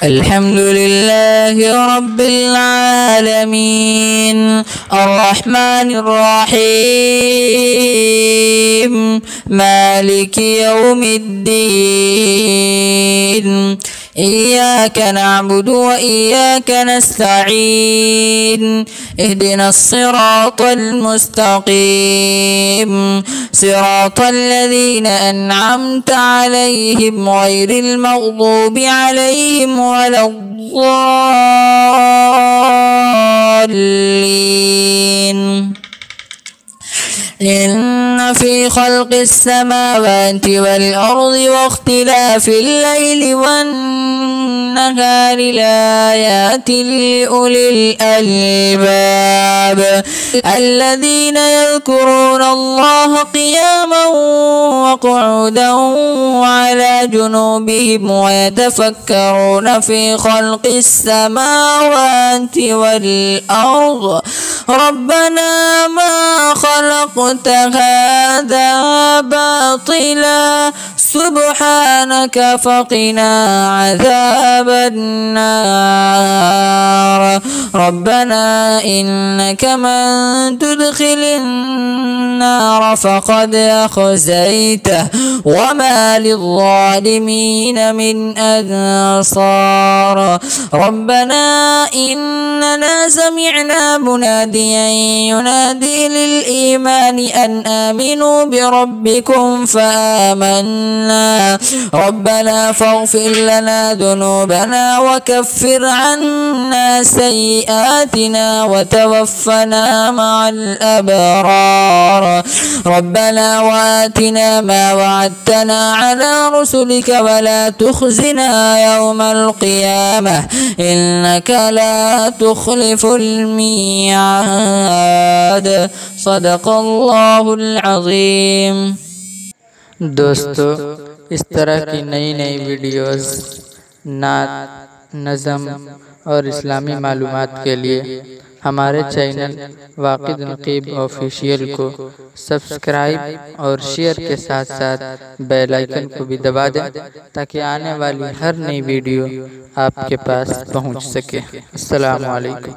الحمدلله رب العالمين الرحمن الرحيم مالك يوم الدين إياك نعبد وإياك نستعين اهدنا الصراط المستقيم صراط الذين أنعمت عليهم غير المغضوب عليهم ولا الضالين. إن في خلق السماوات والأرض واختلاف الليل والنهار لآيات لأولي الألباب الذين يذكرون الله قياما وقعودا وعلى جنوبهم ويتفكرون في خلق السماوات والأرض ربنا ما خلقت هذا باطلا سبحانك فقنا عذاب النار ربنا إنك من تدخل النار فقد أخزيته وما للظالمين من أنصار ربنا إننا سمعنا مناديا ينادي للإيمان أن آمنوا بربكم فآمنا ربنا فاغفر لنا ذنوبنا وكفر عنا سيئاتنا وتوفنا مع الأبرار ربنا وآتنا ما وعدتنا على رسلك ولا تخزنا يوم القيامة إنك لا تخلف الميعاد صدق الله العظيम। दोस्तों, इस तरह की नई नई वीडियोस, नात, नज़म और इस्लामी मालूमात के लिए हमारे चैनल वाक़िद नक़ीब ऑफिशियल को सब्सक्राइब और शेयर के साथ साथ बेल आइकन को भी दबा दें ताकि आने वाली हर नई वीडियो आपके पास पहुंच सके। अस्सलामु अलैकुम।